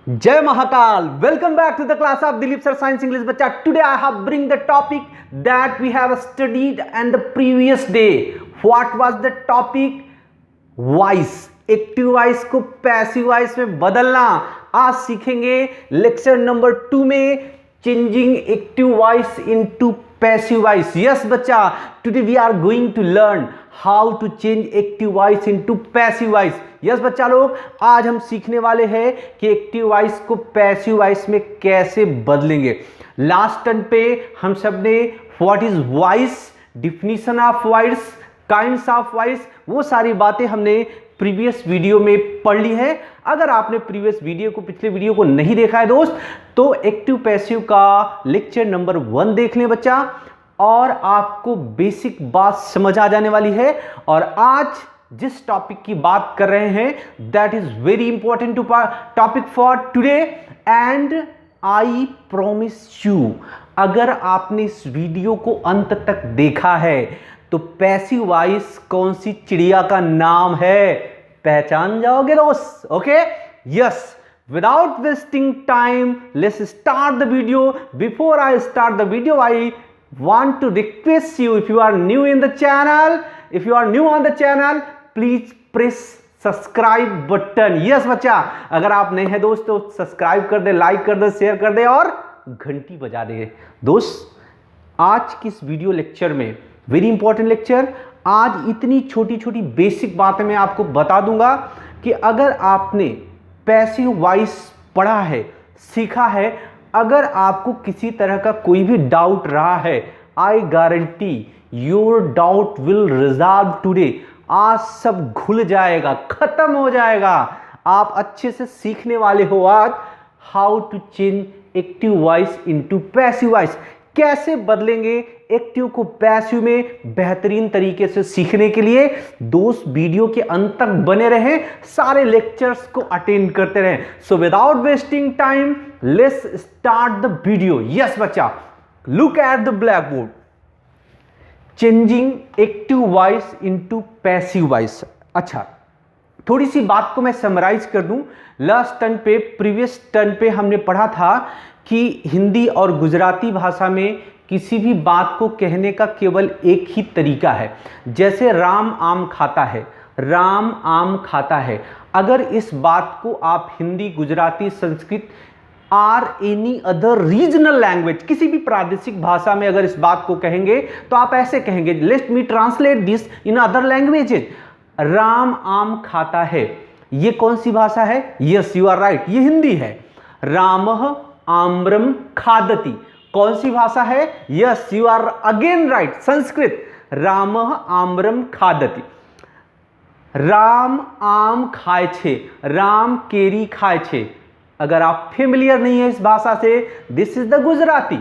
Jai Mahakal. Welcome back to the class of Dilip Sir Science English Bacha. Today I have bring the topic that we have studied and the previous day. What was the topic? Voice. Active voice को passive voice में बदलना आज सीखेंगे lecture number 2 में changing active voice into passive voice. Yes बच्चा, today we are going to learn how to change active voice into passive voice. Yes बच्चा लोग, आज हम सीखने वाले हैं कि एक्टिव वॉइस को पैसिव वॉइस में कैसे बदलेंगे. लास्ट टर्न पे हम सब ने what is voice, definition of voice, kinds of voice, वो सारी बातें हमने प्रीवियस वीडियो में पढ़ ली है. अगर आपने प्रीवियस वीडियो को, पिछले वीडियो को नहीं देखा है दोस्त, तो एक्टिव पैसिव का लेक्चर नंबर 1 देख लें बच्चा, और आपको बेसिक बात समझ आ जाने वाली है. और आज जिस टॉपिक की बात कर रहे हैं that is very important topic for today, and I promise you, अगर आपने इस वीडियो को अंत तक देखा है तो पैसिव वॉइस कौन सी चिड़िया का नाम है पहचान जाओगे दोस्त. Okay, yes, without wasting time let's start the video. Before I start the video I want to request you, if you are new in the channel, if you are new on the channel, please press subscribe button. Yes बच्चा, अगर आप नए हैं दोस्त तो subscribe कर दे, like कर दे, share कर दे और घंटी बजा दे. दोस्त, आज की इस वीडियो लेक्चर में वेरी इंपॉर्टेंट लेक्चर, आज इतनी छोटी छोटी बेसिक बातें मैं आपको बता दूंगा कि अगर आपने पैसिव वॉइस पढ़ा है, सीखा है, अगर आपको किसी तरह का कोई भी डाउट रहा है, I guarantee your doubt will resolve today. आज सब घुल जाएगा, खत्म हो जाएगा. आप अच्छे से सीखने वाले हो आज how to change active voice into passive voice. कैसे बदलेंगे एक्टिव को पैसिव में बेहतरीन तरीके से सीखने के लिए दोस्त वीडियो के अंत तक बने रहें, सारे लेक्चर्स को अटेंड करते रहें. So without wasting time let's start the video. Yes बच्चा, look at the black board. Changing active voice into passive voice. अच्छा, थोड़ी सी बात को मैं समराइज कर दूं. लास्ट टर्न पे, प्रीवियस टर्न पे हमने पढ़ा था कि हिंदी और गुजराती भाषा में किसी भी बात को कहने का केवल एक ही तरीका है. जैसे राम आम खाता है, राम आम खाता है. अगर इस बात को आप Hindi, Gujarati, Sanskrit or any other regional language, किसी भी प्रादेशिक भाषा में अगर इस बात को कहेंगे तो आप ऐसे कहेंगे. Let me translate this in other languages. Ram आम खाता है, ये कौन सी भाषा है? यस, यू आर राइट, ये हिंदी है. रामः आम्रम खादति, कौन सी भाषा है? Yes, you are again right, Sanskrit. रामः आम्रम खादति. राम आम खाए छे, राम केरी खाए छे. अगर आप फेमिलियर नहीं है इस भाषा से, this is the Gujarati.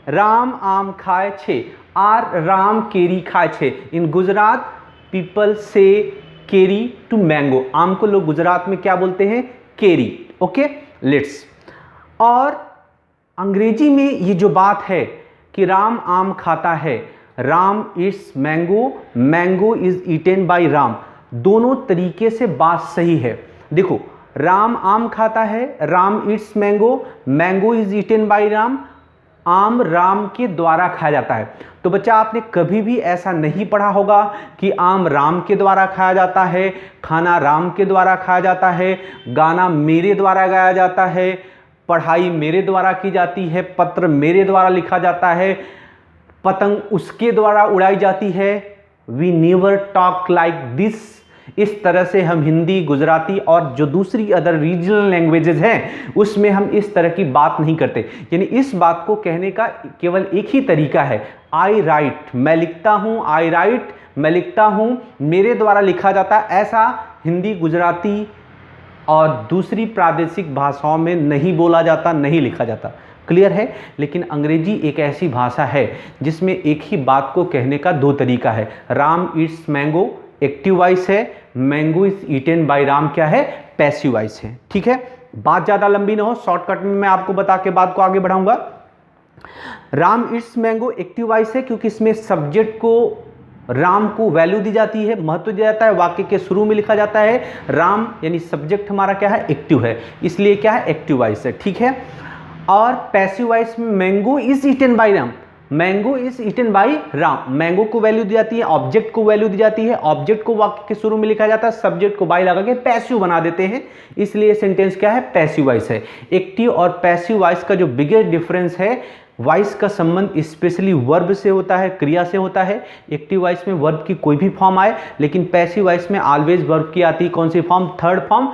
Ram आम खाए छे, आर राम केरी खाए छे. इन गुजरात पीपल से केरी टू मैंगो. आम को लोग गुजरात में क्या बोलते हैं? केरी. Okay, let's. और अंग्रेजी में ये जो बात है कि राम आम खाता है, Ram eats mango, mango is eaten by Ram, दोनों तरीके से बात सही है. देखो, राम आम खाता है, Ram eats mango, mango is eaten by Ram, आम राम के द्वारा खाया जाता है. तो बच्चा, आपने कभी भी ऐसा नहीं पढ़ा होगा कि आम राम के द्वारा खाया जाता है, खाना राम के द्वारा खाया जाता है, गाना मेरे द्वारा गाया जाता है, पढ़ाई मेरे द्वारा की जाती है, पत्र मेरे द्वारा लिखा जाता है, पतंग उसके द्वारा उड़ाई जाती है. We never talk like this. इस तरह से हम हिंदी, गुजराती और जो दूसरी अदर रीजनल लैंग्वेजेस हैं उसमें हम इस तरह की बात नहीं करते. यानी इस बात को कहने का केवल एक ही तरीका है. आई राइट, मैं लिखता हूँ, आई राइट, मैं लिखता हूँ, मेरे द्वारा लिखा जाता है. ऐसा हिंदी, गुजराती और दूसरी प्रादेशिक भाषाओं में नहीं बोला जाता, नहीं लिखा जाता. क्लियर है? लेकिन अंग्रेजी एक ऐसी भाषा है जिसमें एक ही बात को कहने का 2 तरीका है. Ram eats mango active voice है, mango is eaten by Ram क्या है? पैसिव वॉइस है. ठीक है, बात ज़्यादा लंबी ना हो, शॉर्टकट में मैं आपको बता के बात को आगे बढ़ाऊंगा. Ram eats mango active voice है क्योंकि इसमें सब्जेक्ट को राम को वैल्यू दी जाती है, महत्व दिया जाता है, वाक्य के शुरू में लिखा जाता है राम, यानी सब्जेक्ट हमारा क्या है, एक्टिव है, इसलिए क्या है, एक्टिव वॉइस है, ठीक है। और पैसिव वॉइस में mango is eaten by Ram, mango is eaten by Ram, mango को वैल्यू दी जाती है, ऑब्जेक्ट को वैल्यू दी जाती है, ऑब्जेक्ट को वाक्य के शुरू में लिखा जाता है, सब्जेक्ट को बाय लगा के पैसिव बना देते हैं, इसलिए सेंटेंस क्या है, पैसिव वॉइस है। एक्टिव और पैसिव वॉइस का जो बिगेस्ट डिफरेंस है, वॉइस का संबंध स्पेशली वर्ब से होता है, क्रिया से होता है। एक्टिव वॉइस में वर्ब की कोई भी फॉर्म आए, लेकिन पैसिव वॉइस में ऑलवेज वर्ब की आती है, कौन सी फॉर्म, थर्ड फॉर्म,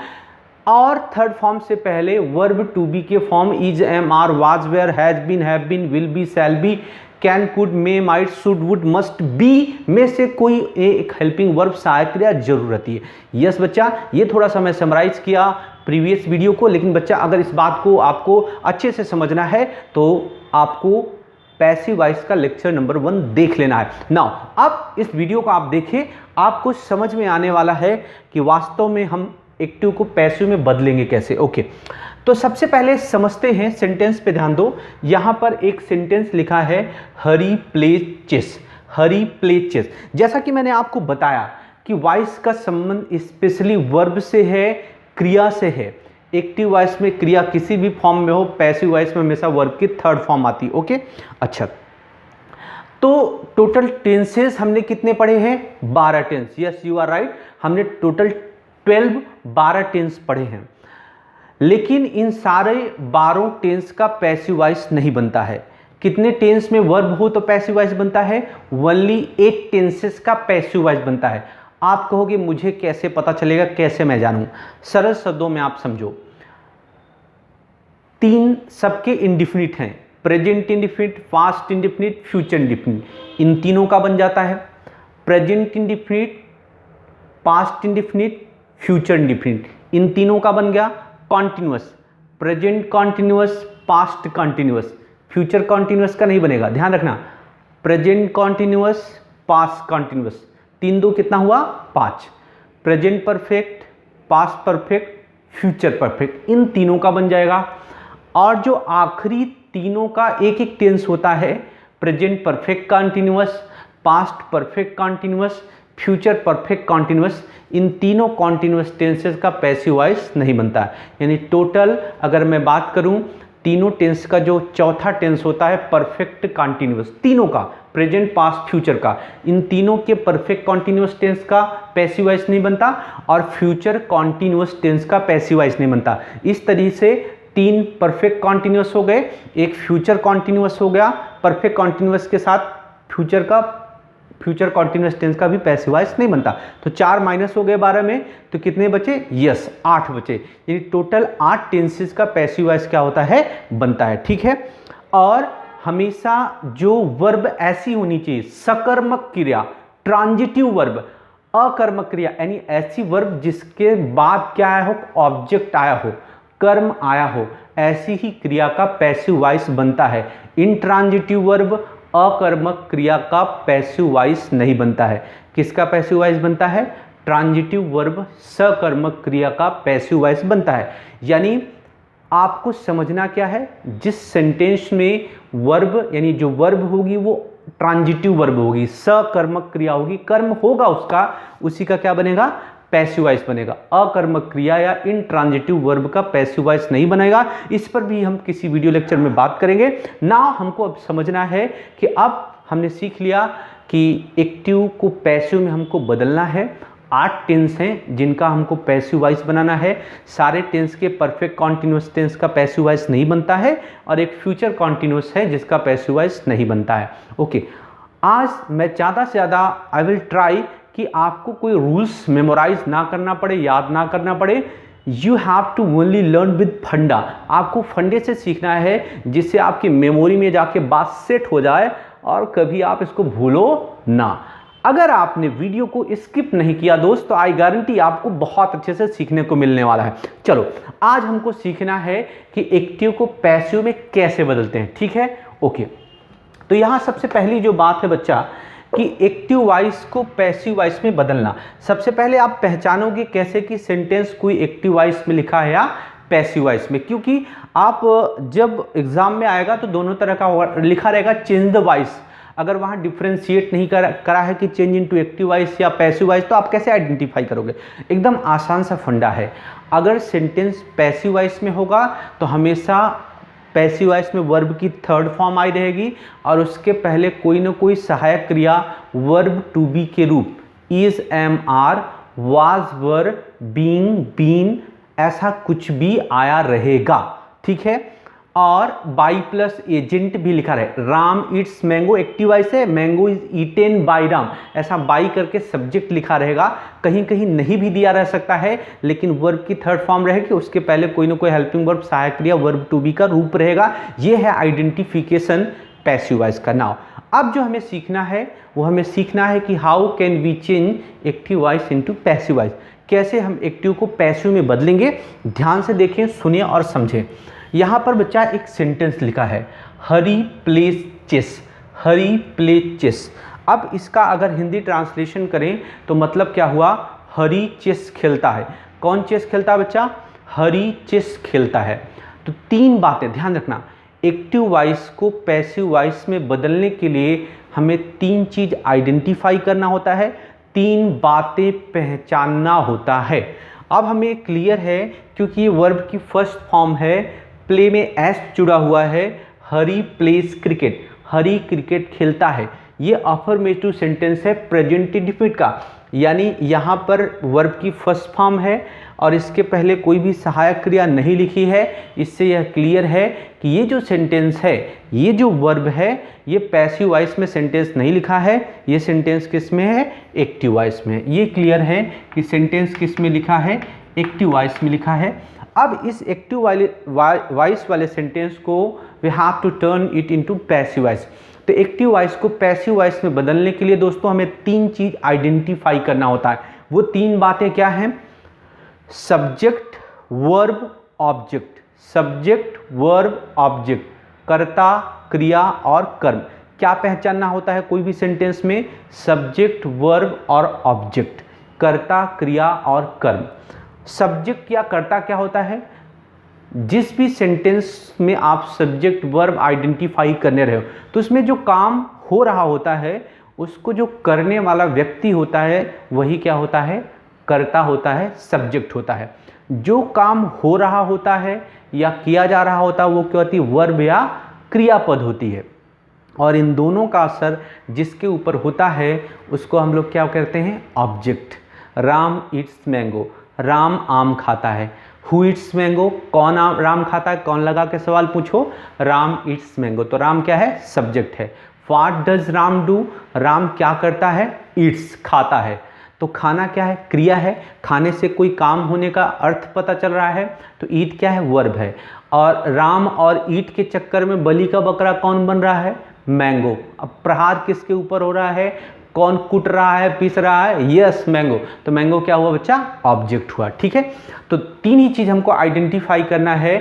और थर्ड फॉर्म से पहले वर्ब टू बी के form is, am, are, was, were, has been, have been, will be, shall be, can, could, may, might, should, would, must, be में से कोई एक हेल्पिंग वर्ब सहायक क्रिया जरूर रहती है। यस बच्चा, ये थोड़ा सा मैं समराइज किया प्रीवियस वीडियो को, लेकिन बच्चा अगर इस बात को आपको अच्छे से समझना है तो आपको पैसिव वॉइस का लेक्चर नंबर 1 देख लेना है। नाउ अब इस वीडियो को आप देखें, आपको समझ में आने वाला है कि वास्तव में हम एक्टिव को पैसिव में बदलेंगे कैसे। ओके, तो सबसे पहले समझते हैं, सेंटेंस पे ध्यान दो। यहां पर एक सेंटेंस लिखा है हरी प्ले चेस, हरी प्ले चेस। जैसा कि मैंने आपको बताया कि वॉइस का संबंध स्पेशली वर्ब से है, क्रिया से है। एक्टिव वॉइस में क्रिया किसी भी फॉर्म में हो, पैसिव वॉइस में हमेशा वर्ब की थर्ड फॉर्म आती है। ओके, अच्छा, तो टोटल टेंसेस हमने कितने पढ़े हैं, 12 tense. Yes you are right, हमने टोटल 12 टेंस पढ़े हैं, लेकिन इन सारे 12 टेंस का पैसिव वॉइस नहीं बनता है। कितने टेंस में वर्ब हो तो पैसिव वॉइस बनता है, ओनली 8 टेंसेस का पैसिव वॉइस बनता है। आप कहोगे मुझे कैसे पता चलेगा, कैसे मैं जानूं? सरल शब्दों में आप समझो, 3 सबके इंडिफिनिट हैं, present indefinite, past indefinite, future indefinite. इन तीनों का बन जाता है present indefinite, past indefinite, future indefinite. इन तीनों का बन गया continuous, present continuous, past continuous. Future continuous का नहीं बनेगा, ध्यान रखना। प्रेजेंट कॉन्टिन्यूअस, पास्ट कॉन्टिन्यूअस, 3 2 कितना हुआ, 5। Present perfect, past perfect, future perfect, इन तीनों का बन जाएगा। और जो आखिरी तीनों का एक एक टेंस होता है, present perfect continuous, past perfect continuous, future perfect continuous, इन तीनों कॉन्टिन्यूअस टेंसेस का पैसिव वॉइस नहीं बनता। यानी टोटल अगर मैं बात करूं, तीनों टेंस का जो चौथा टेंस होता है परफेक्ट कॉन्टिन्यूअस, तीनों का, प्रेजेंट, पास्ट, फ्यूचर का, इन तीनों के परफेक्ट कॉन्टिन्यूअस टेंस का पैसिव वॉइस नहीं बनता, और फ्यूचर कॉन्टिन्यूअस टेंस का पैसिव वॉइस नहीं बनता। इस तरीके से 3 परफेक्ट कॉन्टिन्यूअस हो गए, एक फ्यूचर कॉन्टिन्यूअस हो गया, परफेक्ट कॉन्टिन्यूअस के साथ फ्यूचर कॉन्टिन्यूअस टेंस का भी पैसिव वॉइस नहीं बनता। तो 4 माइनस हो गए 12 में, तो कितने बचे, यस 8 बचे। यानी टोटल 8 टेंसेस का पैसिव वॉइस क्या होता है, बनता है, ठीक है। और हमेशा जो वर्ब ऐसी होनी चाहिए, सकर्मक क्रिया, ट्रांजिटिव वर्ब, अकर्मक क्रिया, यानी ऐसी वर्ब जिसके बाद क्या आया हो, ऑब्जेक्ट आया हो, कर्म आया हो, ऐसी ही क्रिया का पैसिव वॉइस बनता है। इंट्रांजिटिव वर्ब, अकर्मक क्रिया का पैसिव वॉइस नहीं बनता है। किसका पैसिव वॉइस बनता है, ट्रांजिटिव वर्ब, सकर्मक क्रिया का पैसिव वॉइस बनता है। यानी आपको समझना क्या है, जिस सेंटेंस में वर्ब यानी जो वर्ब होगी वो ट्रांजिटिव वर्ब होगी, सकर्मक क्रिया होगी, कर्म होगा उसका, उसी का क्या बनेगा, पैसिव वॉइस बनेगा। अकर्मक क्रिया या इंट्रांजिटिव वर्ब का पैसिव वॉइस नहीं बनेगा। इस पर भी हम किसी वीडियो लेक्चर में बात करेंगे ना। हमको अब समझना है कि अब हमने सीख लिया कि एक्टिव को पैसिव में हमको बदलना है। 8 टेंस हैं जिनका हमको पैसिव वॉइस बनाना है। सारे टेंस के परफेक्ट कॉन्टिन्यूअस टेंस का पैसिव वॉइस नहीं बनता है, और एक फ्यूचर कॉन्टिन्यूअस है जिसका पैसिव वॉइस नहीं बनता है। ओके, आज मैं ज़्यादा से ज़्यादा आई विल ट्राई कि आपको कोई रूल्स मेमोराइज ना करना पड़े, याद ना करना पड़े। You have to only learn with funda. आपको फंडे से सीखना है, जिससे आपकी मेमोरी में जाके बात सेट हो जाए और कभी आप इसको भूलो ना। अगर आपने वीडियो को स्किप नहीं किया दोस्त, तो आई गारंटी आपको बहुत अच्छे से सीखने को मिलने वाला है। चलो, आज हमको सीखना है कि एक्टिव को पैसिव में कैसे बदलते हैं, ठीक है। ओके, तो यहाँ सबसे पहली जो बात है बच्चा कि एक्टिव वॉइस को पैसिव वॉइस में बदलना। सबसे पहले आप पहचानोगे कैसे कि सेंटेंस कोई एक्टिव वॉइस में लिखा है या पैसिव वॉइस में, क्योंकि आप जब एग्जाम में आएगा तो दोनों तरह का लिखा रहेगा चेंज द वॉइस। अगर वहाँ डिफ्रेंशिएट नहीं करा है कि चेंज इनटू एक्टिव वॉइस या पैसिव वॉइस, तो आप कैसे आइडेंटिफाई करोगे? एकदम आसान सा फंडा है। अगर सेंटेंस पैसिव वॉइस में होगा तो हमेशा पैसिव वॉइस में वर्ब की थर्ड फॉर्म आई रहेगी और उसके पहले कोई ना कोई सहायक क्रिया वर्ब टू बी के रूप is, am, are, was, were, being, been, ऐसा कुछ भी आया रहेगा, ठीक है। और बाई प्लस एजेंट भी लिखा रहे। Ram eats mango active voice है, mango is eaten by Ram, ऐसा बाई करके सब्जेक्ट लिखा रहेगा। कहीं कहीं नहीं भी दिया रह सकता है, लेकिन वर्ब की थर्ड फॉर्म रहेगी, उसके पहले कोई ना कोई हेल्पिंग वर्ब सहायक क्रिया वर्ब टू बी का रूप रहेगा। ये है आइडेंटिफिकेशन पैसिव वॉइस का। नाउ अब जो हमें सीखना है वो हमें सीखना है कि how can we change active voice into passive voice, कैसे हम एक्टिव को पैसिव में बदलेंगे। ध्यान से देखें, सुनिए और समझें। यहाँ पर बच्चा एक सेंटेंस लिखा है, हरी प्लेज चेस, हरी प्लेज चेस। अब इसका अगर हिंदी ट्रांसलेशन करें तो मतलब क्या हुआ? हरी चेस खेलता है। कौन चेस खेलता है बच्चा? हरी चेस खेलता है। तो तीन बातें ध्यान रखना, एक्टिव वॉइस को पैसिव वॉइस में बदलने के लिए हमें तीन चीज आइडेंटिफाई करना होता है, तीन बातें पहचानना होता है। अब हमें क्लियर है क्योंकि ये वर्ब की फर्स्ट फॉर्म है, प्ले में एस जुड़ा हुआ है, हरी प्लेज क्रिकेट, हरी क्रिकेट खेलता है। ये अफर्मेटिव सेंटेंस है प्रेजेंट इंडेफिनिट का, यानी यहाँ पर वर्ब की फर्स्ट फॉर्म है और इसके पहले कोई भी सहायक क्रिया नहीं लिखी है। इससे यह क्लियर है कि ये जो सेंटेंस है, ये जो वर्ब है, ये पैसिव वॉइस में सेंटेंस नहीं लिखा है, ये सेंटेंस किस में है? एक्टिव वॉइस में। ये क्लियर है कि सेंटेंस किस में लिखा है? एक्टिव वॉइस में लिखा है। अब इस एक्टिव वॉइस वाले सेंटेंस को we have to turn it into passive voice. तो एक्टिव वॉइस को पैसिव वॉइस में बदलने के लिए दोस्तों हमें तीन चीज आइडेंटिफाई करना होता है। वो तीन बातें क्या हैं? Subject, verb, object. Subject, verb, object, कर्ता, क्रिया और कर्म। क्या पहचानना होता है कोई भी सेंटेंस में? सब्जेक्ट, वर्ब और ऑब्जेक्ट, कर्ता, क्रिया और कर्म। सब्जेक्ट या कर्ता क्या होता है? जिस भी सेंटेंस में आप सब्जेक्ट वर्ब आइडेंटिफाई करने रहे हो तो उसमें जो काम हो रहा होता है उसको जो करने वाला व्यक्ति होता है वही क्या होता है? कर्ता होता है, सब्जेक्ट होता है। जो काम हो रहा होता है या किया जा रहा होता है वो क्या होती है? वर्ब या क्रियापद होती है। और इन दोनों का असर जिसके ऊपर होता है उसको हम लोग क्या कहते हैं? Object. Ram eats mango, Ram आम खाता है। हु इट्स मैंगो, कौन राम खाता है? कौन लगा के सवाल पूछो, राम इट्स मैंगो। तो राम क्या है? सब्जेक्ट है। What does Ram do, Ram क्या करता है? ईट्स, खाता है। तो खाना क्या है? क्रिया है। खाने से कोई काम होने का अर्थ पता चल रहा है, तो ईट क्या है? वर्ब है। और राम और ईट के चक्कर में बलि का बकरा कौन बन रहा है? मैंगो। अब प्रहार किसके ऊपर हो रहा है? कौन कुट रहा है, पीस रहा है? Yes, mango. तो मैंगो क्या हुआ बच्चा? ऑब्जेक्ट हुआ, ठीक है। तो तीन ही चीज हमको आइडेंटिफाई करना है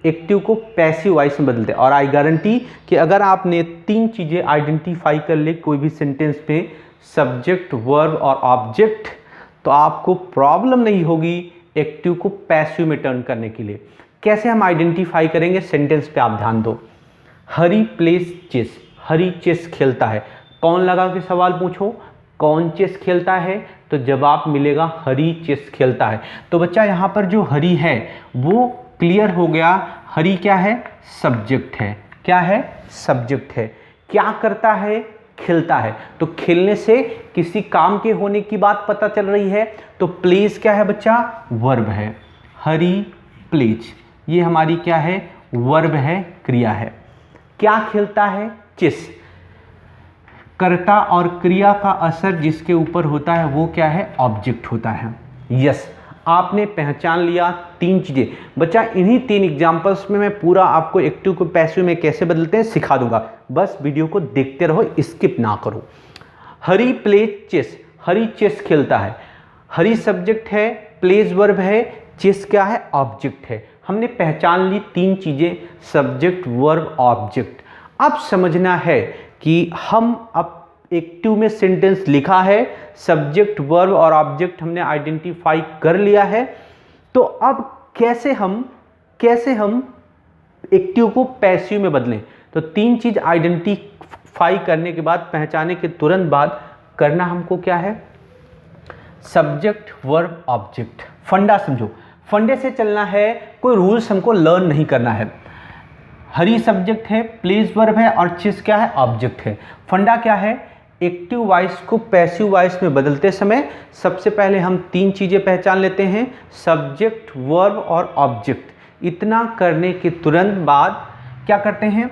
एक्टिव को पैसिव वॉइस में बदलते। और आई गारंटी कि अगर आपने तीन चीजें आइडेंटिफाई कर ले कोई भी सेंटेंस में, सब्जेक्ट, वर्ब और ऑब्जेक्ट, तो आपको प्रॉब्लम नहीं होगी एक्टिव को पैसिव में टर्न करने के लिए। कैसे हम आइडेंटिफाई करेंगे? सेंटेंस पे आप ध्यान दो। हरी प्लेज चेस, हरी चेस खेलता है। कौन लगा के सवाल पूछो, कौन चेस खेलता है? तो जवाब मिलेगा हरी चेस खेलता है। तो बच्चा यहाँ पर जो हरी है वो क्लियर हो गया, हरी क्या है? सब्जेक्ट है। क्या है? सब्जेक्ट है। क्या करता है? खेलता है। तो खेलने से किसी काम के होने की बात पता चल रही है। तो प्लेज क्या है बच्चा? वर्ब है। हरी प्लेज, ये हमारी क्या है? वर्ब है, क्रिया है। क्या खेलता है? चेस। कर्ता और क्रिया का असर जिसके ऊपर होता है वो क्या है? ऑब्जेक्ट होता है। यस, आपने पहचान लिया तीन चीजें। बच्चा इन्हीं तीन एग्जांपल्स में मैं पूरा आपको एक्टिव को पैसिव में कैसे बदलते हैं सिखा दूंगा, बस वीडियो को देखते रहो, स्किप ना करो। हरी प्लेज चेस, हरी चेस खेलता है। हरी सब्जेक्ट है, प्लेज वर्ब है, चेस क्या है? ऑब्जेक्ट है। हमने पहचान ली तीन चीजें, सब्जेक्ट, वर्ब, ऑब्जेक्ट। अब समझना है कि हम अब एक्टिव में सेंटेंस लिखा है, सब्जेक्ट, वर्ब और ऑब्जेक्ट हमने आइडेंटिफाई कर लिया है। तो अब कैसे हम एक्टिव को पैसिव में बदलें? तो तीन चीज आइडेंटिफाई करने के बाद, पहचाने के तुरंत बाद करना हमको क्या है, सब्जेक्ट वर्ब ऑब्जेक्ट। फंडा समझो, फंडे से चलना है, कोई रूल्स हमको लर्न नहीं करना है। हरी सब्जेक्ट है, प्लेस वर्ब है और चीज क्या है, ऑब्जेक्ट है। फंडा क्या है, एक्टिव वॉइस को पैसिव वॉइस में बदलते समय सबसे पहले हम 3 चीजें पहचान लेते हैं, सब्जेक्ट वर्ब और ऑब्जेक्ट। इतना करने के तुरंत बाद क्या करते हैं,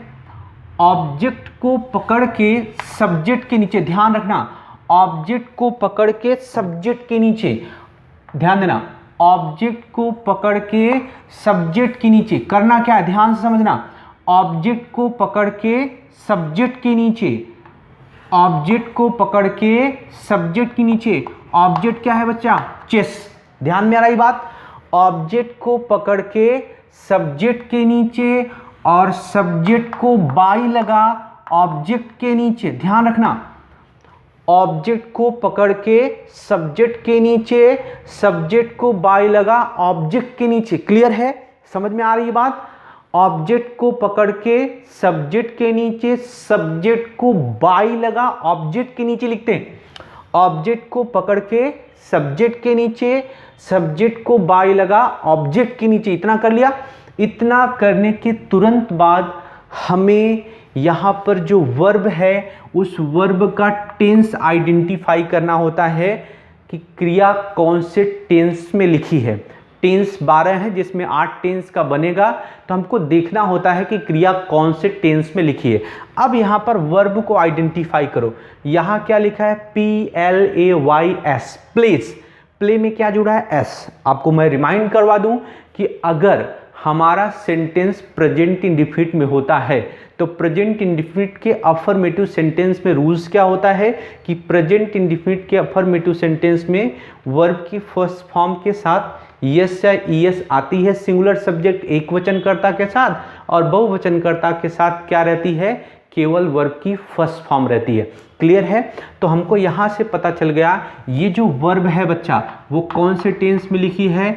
ऑब्जेक्ट को पकड़ के सब्जेक्ट के नीचे, ध्यान रखना, ऑब्जेक्ट को पकड़ के सब्जेक्ट के नीचे, ध्यान देना, ऑब्जेक्ट को पकड़ के सब्जेक्ट के नीचे करना क्या है, ध्यान से समझना, ऑब्जेक्ट को पकड़ के सब्जेक्ट के नीचे, ऑब्जेक्ट को पकड़ के सब्जेक्ट के नीचे। ऑब्जेक्ट क्या है बच्चा, चेस, ध्यान में आ रही बात, ऑब्जेक्ट को पकड़ के सब्जेक्ट के नीचे और सब्जेक्ट को बाई लगा ऑब्जेक्ट के नीचे, ध्यान रखना, ऑब्जेक्ट को पकड़ के सब्जेक्ट के नीचे, सब्जेक्ट को बाई लगा ऑब्जेक्ट के नीचे। क्लियर है, समझ में आ रही है बात, ऑब्जेक्ट को पकड़ के सब्जेक्ट के नीचे, सब्जेक्ट को बाई लगा ऑब्जेक्ट के नीचे लिखते हैं, ऑब्जेक्ट को पकड़ के सब्जेक्ट के नीचे, सब्जेक्ट को बाई लगा ऑब्जेक्ट के नीचे। इतना कर लिया। इतना करने के तुरंत बाद हमें यहाँ पर जो वर्ब है उस वर्ब का टेंस आइडेंटिफाई करना होता है कि क्रिया कौन से टेंस में लिखी है। टेंस 12 है जिसमें 8 टेंस का बनेगा, तो हमको देखना होता है कि क्रिया कौन से टेंस में लिखी है। अब यहाँ पर वर्ब को आइडेंटिफाई करो। यहाँ क्या लिखा है, PLAYS, प्लेस। प्ले में क्या जुड़ा है, एस। आपको मैं रिमाइंड करवा दूं कि अगर हमारा सेंटेंस प्रेजेंट इंडेफिनिट में होता है तो प्रेजेंट इंडेफिनिट के अफर्मेटिव सेंटेंस में रूल्स क्या होता है कि प्रेजेंट इंडेफिनिट के अफर्मेटिव सेंटेंस में वर्ब की फर्स्ट फॉर्म के साथ यस या ईएस आती है, सिंगुलर सब्जेक्ट एक वचनकर्ता के साथ, और बहुवचनकर्ता के साथ क्या रहती है, केवल वर्ब की फर्स्ट फॉर्म रहती है। क्लियर है, तो हमको यहाँ से पता चल गया ये जो वर्ब है बच्चा वो कौन से टेंस में लिखी है,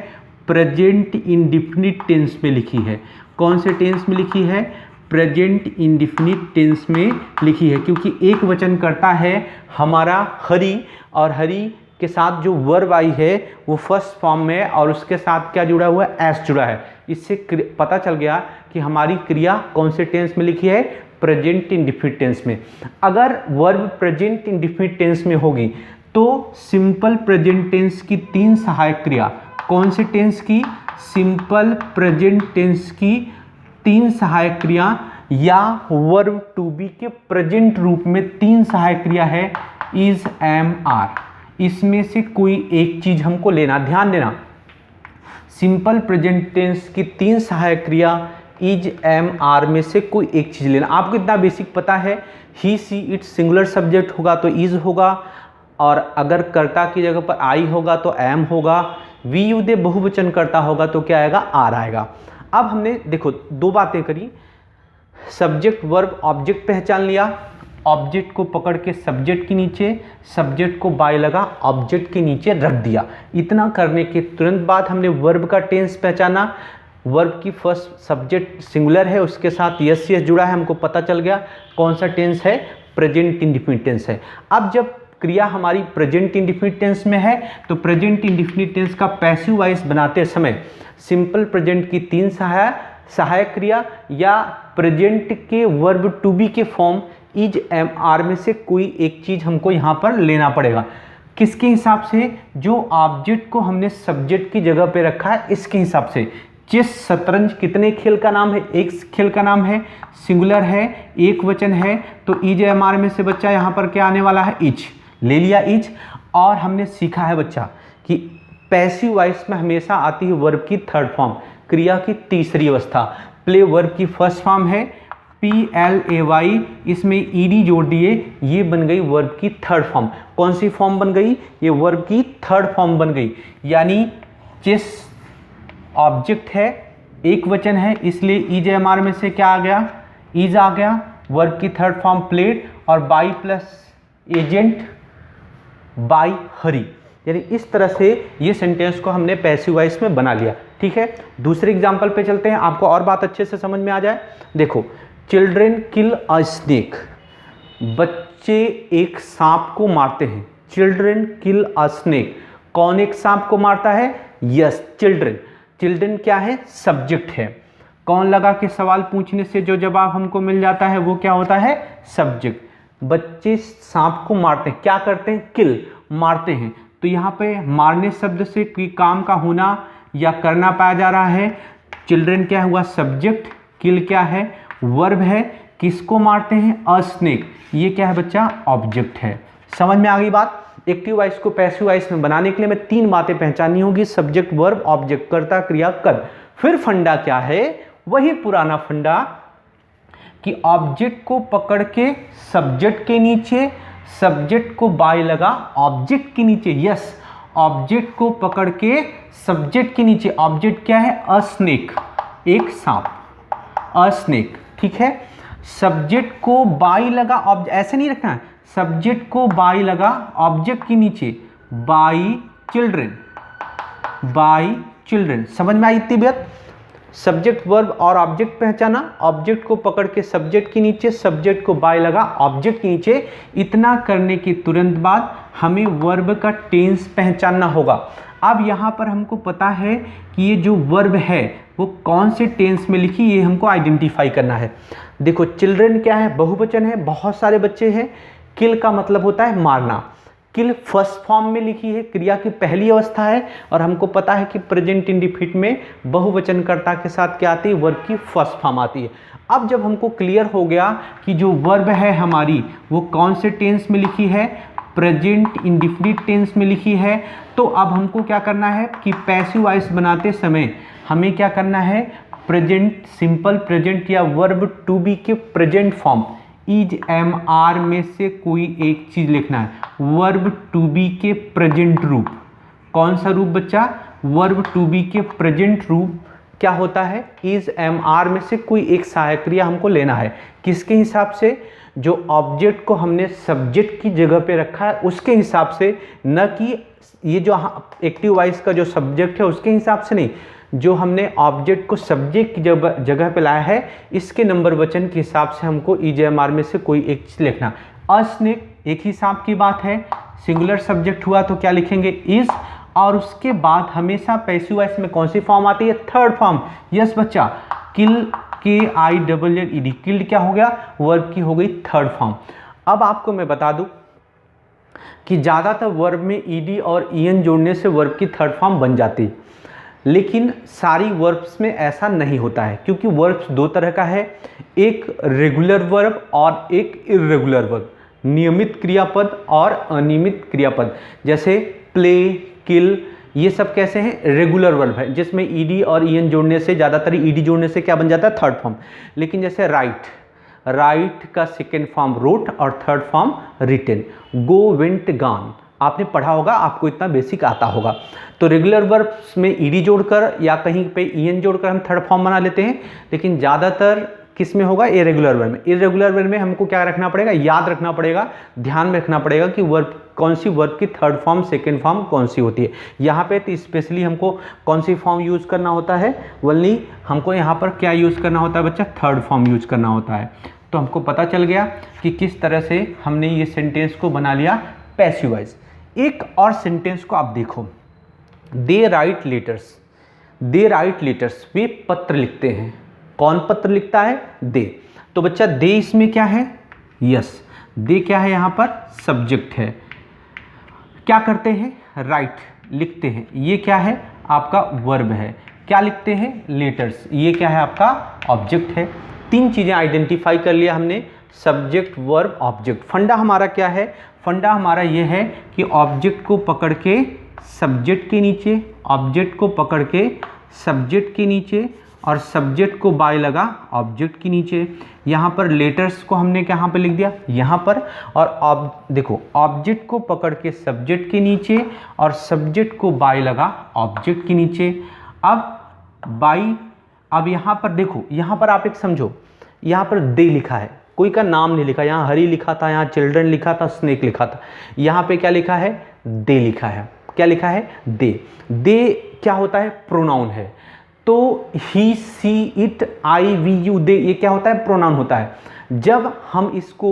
प्रेजेंट इंडेफिनिट टेंस में लिखी है। कौन से टेंस में लिखी है, प्रेजेंट इंडेफिनिट टेंस में लिखी है, क्योंकि एक वचनकर्ता है हमारा हरी, और हरी के साथ जो वर्ब आई है वो फर्स्ट फॉर्म में और उसके साथ क्या जुड़ा हुआ है, एस जुड़ा है। इससे पता चल गया कि हमारी क्रिया कौन से टेंस में लिखी है, प्रेजेंट इंडेफिनिट टेंस में। अगर वर्ब प्रेजेंट इंडेफिनिट टेंस में होगी तो सिंपल प्रेजेंट टेंस की 3 सहायक क्रिया, कौन से टेंस की, सिंपल प्रेजेंट टेंस की 3 सहायक क्रिया, या वर्ब टू बी के प्रेजेंट रूप में 3 सहायक क्रिया है, इज, एम, आर। इसमें से कोई एक चीज हमको लेना, ध्यान देना, सिंपल प्रेजेंट टेंस की 3 सहायक क्रिया इज, एम, आर में से कोई एक चीज लेना। आपको इतना बेसिक पता है, ही, सी, इट सिंगुलर सब्जेक्ट होगा तो इज होगा, और अगर कर्ता की जगह पर आई होगा तो एम होगा, वी, यू, दे बहुवचन कर्ता होगा तो क्या आएगा, आर आएगा। अब हमने देखो 2 बातें करी, सब्जेक्ट वर्ब ऑब्जेक्ट पहचान लिया, ऑब्जेक्ट को पकड़ के सब्जेक्ट के नीचे, सब्जेक्ट को बाय लगा ऑब्जेक्ट के नीचे रख दिया। इतना करने के तुरंत बाद हमने वर्ब का टेंस पहचाना, वर्ब की फर्स्ट सब्जेक्ट सिंगुलर है, उसके साथ यस यस जुड़ा है, हमको पता चल गया कौन सा टेंस है, प्रेजेंट इंडेफिनिट टेंस है। अब जब क्रिया हमारी प्रेजेंट इंडेफिनिट टेंस में है तो प्रेजेंट इंडेफिनिट टेंस का पैसिव वॉइस बनाते समय सिंपल प्रेजेंट की 3 सहायक क्रिया या प्रेजेंट के वर्ब टू बी के फॉर्म इज, एम, आर में से कोई एक चीज हमको यहाँ पर लेना पड़ेगा। किसके हिसाब से, जो ऑब्जेक्ट को हमने सब्जेक्ट की जगह पे रखा है इसके हिसाब से। चेस, शतरंज कितने खेल का नाम है, एक खेल का नाम है, सिंगुलर है, एक वचन है, तो इज, एम, आर में से बच्चा यहाँ पर क्या आने वाला है, इज, ले लिया इज। और हमने सीखा है बच्चा कि पैसिव वॉइस में हमेशा आती है वर्ब की 3rd फॉर्म, क्रिया की तीसरी अवस्था। प्ले वर्ब की फर्स्ट फॉर्म है PLAY, इसमें ईडी जोड़ दिए, ये बन गई वर्ब की 3rd फॉर्म। कौन सी फॉर्म बन गई, ये वर्ब की 3rd फॉर्म बन गई। यानी चेस ऑब्जेक्ट है, एक वचन है, इसलिए इज, एम, आर में से क्या आ गया, इज आ गया, वर्ब की 3rd फॉर्म प्लेड, और बाई प्लस एजेंट बाई हरी। यानी इस तरह से ये सेंटेंस को हमने पैसिव वॉइस में बना लिया। ठीक है, दूसरे एग्जांपल पे चलते हैं, आपको और बात अच्छे से समझ में आ जाए। देखो, चिल्ड्रेन किल अ स्नेक, बच्चे एक सांप को मारते हैं। चिल्ड्रन किल अ स्नेक। कौन एक सांप को मारता है? Yes, children. चिल्ड्रन क्या है? सब्जेक्ट है। कौन लगा के सवाल पूछने से जो जवाब हमको मिल जाता है वो क्या होता है? सब्जेक्ट। बच्चे सांप को मारते हैं, क्या करते हैं? किल, मारते हैं। तो यहाँ पे मारने शब्द से कोई काम का होना या करना पाया जा रहा है। चिल्ड्रन क्या हुआ? सब्जेक्ट। किल क्या है? वर्ब है। किसको मारते हैं? अ स्नेक। ये क्या है बच्चा? ऑब्जेक्ट है। समझ में आ गई बात? एक्टिव वॉइस को पैसिव वॉइस में बनाने के लिए मैं 3 बातें पहचाननी होगी: सब्जेक्ट, वर्ब, ऑब्जेक्ट, कर्ता, क्रिया, कर्म। फिर फंडा क्या है? वही पुराना फंडा कि ऑब्जेक्ट को पकड़ के सब्जेक्ट के नीचे, सब्जेक्ट को बाय लगा ऑब्जेक्ट के नीचे। यस, ऑब्जेक्ट को पकड़ के सब्जेक्ट के नीचे। ऑब्जेक्ट क्या है? अ स्नेक, एक सांप, अ स्नेक। ठीक है, सब्जेक्ट को बाई लगा, ऐसे नहीं रखना है, सब्जेक्ट को बाई लगा ऑब्जेक्ट के नीचे, बाई चिल्ड्रन, बाई चिल्ड्रन। समझ में आई इतनी बात? सब्जेक्ट, वर्ब और ऑब्जेक्ट पहचाना, ऑब्जेक्ट को पकड़ के सब्जेक्ट के नीचे, सब्जेक्ट को बाय लगा ऑब्जेक्ट के नीचे। इतना करने के तुरंत बाद हमें वर्ब का टेंस पहचानना होगा। अब यहाँ पर हमको पता है कि ये जो वर्ब है वो कौन से टेंस में लिखी, ये हमको आइडेंटिफाई करना है। देखो, चिल्ड्रन क्या है? बहुवचन है, बहुत सारे बच्चे हैं। किल का मतलब होता है मारना। किल फर्स्ट फॉर्म में लिखी है, क्रिया की पहली अवस्था है, और हमको पता है कि प्रेजेंट इंडिफिनिट में बहुवचनकर्ता के साथ क्या आती है? वर्ब की फर्स्ट फॉर्म आती है। अब जब हमको क्लियर हो गया कि जो वर्ब है हमारी वो कौन से टेंस में लिखी है? प्रेजेंट इंडिफिनिट टेंस में लिखी है। तो अब हमको क्या करना है कि पैसिव वॉइस बनाते समय हमें क्या करना है? प्रेजेंट, सिंपल प्रेजेंट या वर्ब टू बी के present form is am are में से कोई एक चीज लिखना है। वर्ब टू बी के प्रेजेंट रूप। कौन सा रूप बच्चा? वर्ब टू बी के प्रेजेंट रूप क्या होता है? इज एम आर में से कोई एक सहायक क्रिया हमको लेना है। किसके हिसाब से? जो ऑब्जेक्ट को हमने सब्जेक्ट की जगह पे रखा है उसके हिसाब से, न कि ये जो एक्टिव वॉइस का जो सब्जेक्ट है उसके हिसाब से नहीं। जो हमने ऑब्जेक्ट को सब्जेक्ट की जगह पे लाया है इसके नंबर वचन के हिसाब से हमको ईजेएमआर में से कोई एक चीज लिखना। अ स्नेक एक ही सांप की बात है, सिंगुलर सब्जेक्ट हुआ तो क्या लिखेंगे? इज। और उसके बाद हमेशा पैसिव वॉइस में कौन सी फॉर्म आती है? Third form. यस बच्चा, किल, KILLED। किल्ड क्या हो गया? वर्ब की हो गई थर्ड फॉर्म। अब आपको मैं बता दूं कि ज़्यादातर वर्ब में ईडी और ईएन जोड़ने से वर्ब की थर्ड फॉर्म बन जाती है, लेकिन सारी वर्ब्स में ऐसा नहीं होता है, क्योंकि वर्ब्स 2 तरह का है, एक रेगुलर वर्ब और एक इर्रेगुलर वर्ब। नियमित क्रियापद और अनियमित क्रियापद, जैसे प्ले, किल, ये सब कैसे हैं? रेगुलर वर्ब है, जिसमें ईडी और ईएन जोड़ने से, ज़्यादातर ईडी जोड़ने से क्या बन जाता है? Third form. लेकिन जैसे राइट, राइट का सेकेंड फॉर्म रोट और थर्ड फॉर्म रिटेन। गो, वेंट, गॉन, आपने पढ़ा होगा, आपको इतना बेसिक आता होगा। तो रेगुलर वर्ब्स में ईडी जोड़कर या कहीं पे ईएन जोड़कर हम थर्ड फॉर्म बना लेते हैं, लेकिन ज़्यादातर किस में होगा? इर्रेगुलर वर्ब में। इर्रेगुलर वर्ब में हमको क्या रखना पड़ेगा? याद रखना पड़ेगा, ध्यान में रखना पड़ेगा कि वर्ब कौन सी, वर्ब की थर्ड फॉर्म, सेकेंड फॉर्म कौन सी होती है। यहाँ पे तो स्पेशली हमको कौन सी फॉर्म यूज़ करना होता है? वनली हमको यहाँ पर क्या यूज़ करना होता है बच्चा? थर्ड फॉर्म यूज करना होता है। तो हमको पता चल गया कि किस तरह से हमने ये सेंटेंस को बना लिया पैसिव वॉइस। एक और सेंटेंस को आप देखो, दे राइट लेटर्स। दे राइट लेटर्स, वे पत्र लिखते हैं। कौन पत्र लिखता है? दे। तो बच्चा दे इसमें क्या है? यस, दे क्या है? यहाँ पर सब्जेक्ट है। क्या करते हैं? राइट, लिखते हैं। ये क्या है? आपका वर्ब है। क्या लिखते हैं? लेटर्स। ये क्या है? आपका ऑब्जेक्ट है। 3 चीज़ें आइडेंटिफाई कर लिया हमने, सब्जेक्ट, वर्ब, ऑब्जेक्ट। फंडा हमारा क्या है? फंडा हमारा ये है कि ऑब्जेक्ट को पकड़ के सब्जेक्ट के नीचे, ऑब्जेक्ट को पकड़ के सब्जेक्ट के नीचे और सब्जेक्ट को बाय लगा ऑब्जेक्ट के नीचे। यहाँ पर लेटर्स को हमने कहाँ पे लिख दिया? यहाँ पर। और देखो, ऑब्जेक्ट को पकड़ के सब्जेक्ट के नीचे और सब्जेक्ट को बाय लगा ऑब्जेक्ट के नीचे। अब बाई, अब यहाँ पर देखो, यहाँ पर आप एक समझो, यहाँ पर दे लिखा है, कोई का नाम नहीं लिखा। यहाँ हरी लिखा था, यहाँ चिल्ड्रन लिखा था, स्नेक लिखा था। यहाँ पे क्या लिखा है? दे लिखा है। क्या लिखा है? दे। दे क्या होता है? प्रोनाउन है। तो ही, सी, इट, आई, वी, यू, दे, ये क्या होता है? प्रोनाउन होता है। जब हम इसको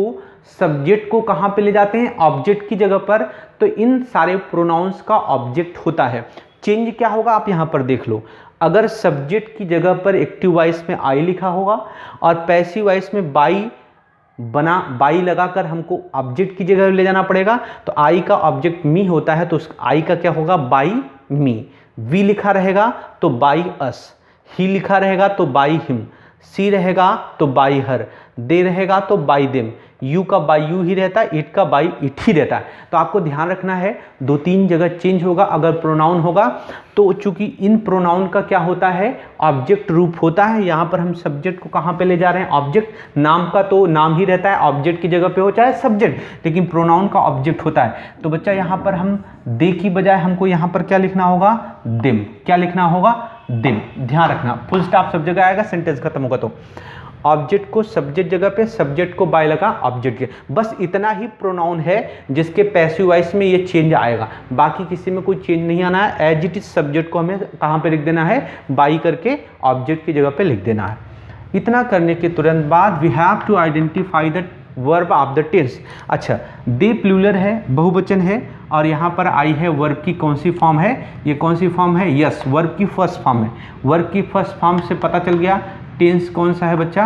सब्जेक्ट को कहाँ पे ले जाते हैं, ऑब्जेक्ट की जगह पर। तो इन सारे प्रोनाउंस का ऑब्जेक्ट होता है। चेंज क्या होगा आप यहाँ पर देख लो, अगर सब्जेक्ट की जगह पर एक्टिव वॉइस में आई लिखा होगा और पैसिव वॉइस में बाई लगाकर हमको ऑब्जेक्ट की जगह ले जाना पड़ेगा, तो आई का ऑब्जेक्ट मी होता है, तो उस आई का क्या होगा, बाई मी। वी लिखा रहेगा तो बाई अस, ही लिखा रहेगा तो बाई हिम, सी रहेगा तो बाई हर, दे रहेगा तो बाई देम, यू का बाई यू ही रहता है, इट का बाई इट ही रहता है। तो आपको ध्यान रखना है 2-3 जगह चेंज होगा अगर प्रोनाउन होगा तो। चूंकि इन प्रोनाउन का क्या होता है, ऑब्जेक्ट रूप होता है। यहाँ पर हम सब्जेक्ट को कहाँ पे ले जा रहे हैं, ऑब्जेक्ट। नाम का तो नाम ही रहता है, ऑब्जेक्ट की जगह पे हो चाहे सब्जेक्ट, लेकिन प्रोनाउन का ऑब्जेक्ट होता है। तो बच्चा यहाँ पर हम दे की बजाय हमको यहाँ पर क्या लिखना होगा, देम। क्या लिखना होगा, देम। ध्यान रखना, फुल स्टॉप सब जगह आएगा, सेंटेंस खत्म होगा। तो ऑब्जेक्ट को सब्जेक्ट जगह पे, सब्जेक्ट को बाय लगा ऑब्जेक्ट के, बस इतना ही प्रोनाउन है जिसके पैसिव वॉइस में ये चेंज आएगा, बाकी किसी में कोई चेंज नहीं आना है। एज इट इज सब्जेक्ट को हमें कहाँ पे लिख देना है, बाई करके ऑब्जेक्ट की जगह पे लिख देना है। इतना करने के तुरंत बाद we have to identify the verb of the tense. अच्छा, दे प्लूरल है, बहुवचन है, और यहाँ पर आई है वर्ब की कौन सी फॉर्म है, ये कौन सी फॉर्म है, यस, वर्ब की फर्स्ट फॉर्म है। वर्ब की फर्स्ट फॉर्म से पता चल गया टेंस कौन सा है बच्चा,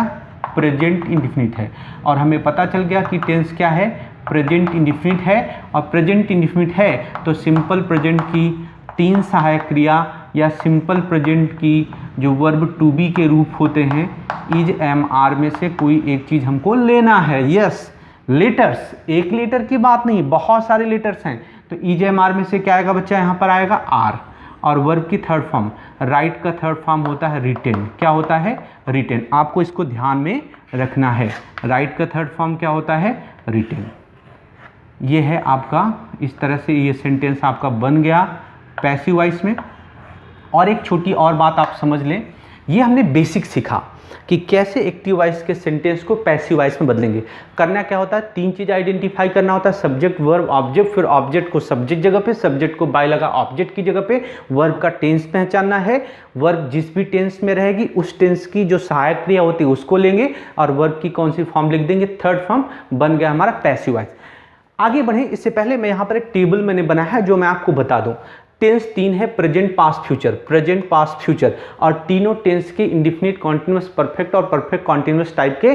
प्रेजेंट इंडेफिनिट है। और हमें पता चल गया कि टेंस क्या है, प्रेजेंट इंडेफिनिट है। और प्रेजेंट इंडेफिनिट है तो सिंपल प्रेजेंट की 3 सहायक क्रिया या सिंपल प्रेजेंट की जो वर्ब टू बी के रूप होते हैं, इज एम आर में से कोई एक चीज़ हमको लेना है। यस, लेटर्स, एक लेटर की बात नहीं, बहुत सारे लेटर्स हैं। तो इज एम आर में से क्या आएगा बच्चा, यहाँ पर आएगा आर। और वर्ब की थर्ड फॉर्म, राइट का थर्ड फॉर्म होता है रिटेन। क्या होता है, रिटेन। आपको इसको ध्यान में रखना है, राइट का थर्ड फॉर्म क्या होता है, रिटेन। ये है आपका, इस तरह से ये सेंटेंस आपका बन गया पैसिव वॉइस में। और एक छोटी और बात आप समझ लें, ये हमने बेसिक सीखा कि कैसे एक्टिव वॉइस के सेंटेंस को पैसिव वॉइस में बदलेंगे। करना क्या होता है, 3 चीज़ आइडेंटिफाई करना होता है, सब्जेक्ट, वर्ब, ऑब्जेक्ट। फिर ऑब्जेक्ट को सब्जेक्ट जगह पे, सब्जेक्ट को बाय लगा ऑब्जेक्ट की जगह पे। वर्ब का टेंस पहचानना है, वर्ब जिस भी टेंस में रहेगी उस टेंस की जो सहायक क्रिया होती है उसको लेंगे, और वर्ब की कौन सी फॉर्म लिख देंगे, थर्ड फॉर्म। बन गया हमारा पैसिव वॉइस। आगे बढ़े इससे पहले मैं यहाँ पर एक टेबल मैंने बनाया है जो मैं आपको बता दूँ। टेंस 3 है, present, past, future, present, past, future. और तीनों टेंस के इंडेफिनिट, कॉन्टिन्यूअस, परफेक्ट और परफेक्ट कॉन्टिन्यूअस टाइप के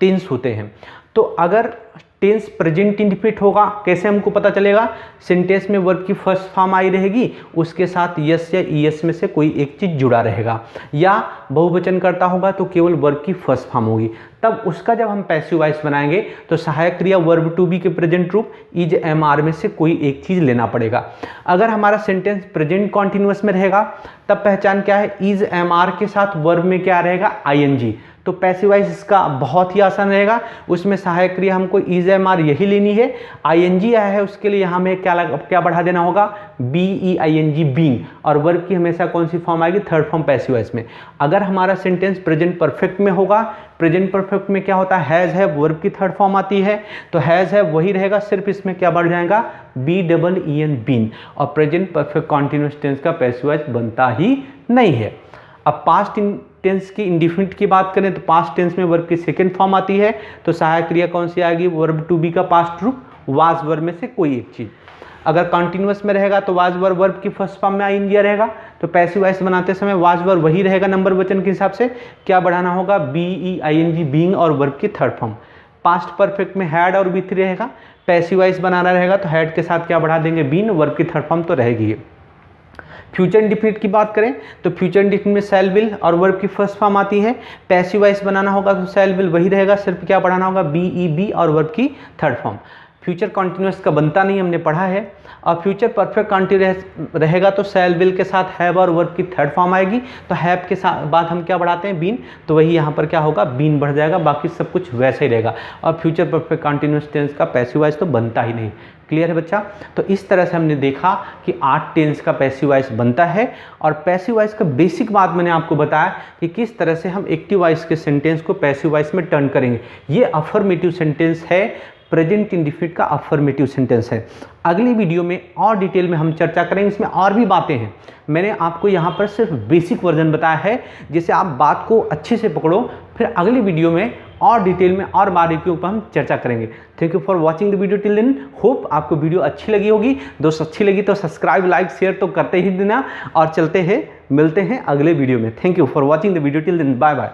टेंस होते हैं। तो अगर टेंस प्रेजेंट इंडेफिनिट होगा, कैसे हमको पता चलेगा, सेंटेंस में वर्ब की फर्स्ट फॉर्म आई रहेगी, उसके साथ यस या ईएस में से कोई एक चीज़ जुड़ा रहेगा, या बहुवचन करता होगा तो केवल वर्ब की फर्स्ट फॉर्म होगी। तब उसका जब हम पैसिव वॉइस बनाएंगे तो सहायक क्रिया वर्ब टू बी के प्रेजेंट रूप इज एम आर में से कोई एक चीज़ लेना पड़ेगा। अगर हमारा सेंटेंस प्रेजेंट कॉन्टिन्यूअस में रहेगा तब पहचान क्या है, इज एम आर के साथ वर्ब में क्या रहेगा, आईएनजी। तो पैसिव वॉइस इसका बहुत ही आसान रहेगा, उसमें सहायक क्रिया हमको इज एम आर यही लेनी है। आईएनजी आया है उसके लिए यहाँ हमें क्या बढ़ा देना होगा, B I N G, being. और वर्ब की हमेशा कौन सी फॉर्म आएगी, थर्ड फॉर्म पैसिव वॉइस में। अगर हमारा सेंटेंस प्रेजेंट परफेक्ट में होगा, प्रेजेंट परफेक्ट में क्या होता है, हैज़ है, वर्ब की थर्ड फॉर्म आती है, तो हैज़ है वही रहेगा, सिर्फ इसमें क्या बढ़ जाएगा, B double E N, been. और प्रेजेंट परफेक्ट कॉन्टिन्यूअस टेंस का पैसिव वॉइस बनता ही नहीं है। अब पास्ट टेंस की इंडेफिनिट की बात करें तो पास्ट टेंस में वर्ब की सेकंड फॉर्म आती है, तो सहायक क्रिया कौन सी आएगी, वर्ब टू बी का पास्ट रूप, वाज वर्ब में से कोई एक चीज। अगर कॉन्टिन्यूअस में रहेगा तो वाज वर्ब की फर्स्ट फॉर्म में आईएनजी रहेगा, तो पैसिव वॉइस बनाते समय वाज वर्ब वही रहेगा नंबर वचन के हिसाब से। क्या बढ़ाना होगा, B I N G, being, और वर्ब की थर्ड फॉर्म। पास्ट परफेक्ट में हैड और बी3 रहेगा, पैसिव वॉइस बनाना रहेगा तो हैड के साथ क्या बढ़ा देंगे, बीन, वर्ब की थर्ड फॉर्म तो रहेगी। फ्यूचर इंडेफिनिट की बात करें तो फ्यूचर इंडेफिनिट में शैल विल और वर्ब की फर्स्ट फॉर्म आती है, पैसिव वॉइस बनाना होगा तो शैल विल वही रहेगा, सिर्फ क्या बढ़ाना होगा, बी ई बी और वर्ब की थर्ड फॉर्म। फ्यूचर कॉन्टिन्यूअस का बनता नहीं, हमने पढ़ा है। और फ्यूचर परफेक्ट कॉन्टिन्यूअस रहेगा तो शैल विल के साथ हैव और वर्ब की थर्ड फॉर्म आएगी, तो हैव के साथ बाद हम क्या बढ़ाते हैं, बीन, तो वही यहाँ पर क्या होगा, बीन बढ़ जाएगा, बाकी सब कुछ वैसे ही रहेगा। और फ्यूचर परफेक्ट कॉन्टिन्यूअस टेंस का पैसिव वॉइस तो बनता ही नहीं। क्लियर है बच्चा। तो इस तरह से हमने देखा कि 8 टेंस का पैसिव वॉइस बनता है। और पैसिव वॉइस का बेसिक बात मैंने आपको बताया कि किस तरह से हम एक्टिव वॉइस के सेंटेंस को पैसिव वॉइस में टर्न करेंगे। ये अफर्मेटिव सेंटेंस है, प्रेजेंट इंडेफिनिट का अफर्मेटिव सेंटेंस है। अगली वीडियो में और डिटेल में हम चर्चा करेंगे, इसमें और भी बातें हैं। मैंने आपको यहाँ पर सिर्फ बेसिक वर्जन बताया है, जिससे आप बात को अच्छे से पकड़ो, फिर अगली वीडियो में और डिटेल में और बारीकियों पर हम चर्चा करेंगे। Thank you for watching the video till then. Hope आपको वीडियो अच्छी लगी होगी। दोस्त अच्छी लगी तो सब्सक्राइब, लाइक, शेयर तो करते ही देना और चलते हैं, मिलते हैं अगले वीडियो में। Thank you for watching the video till then. Bye bye.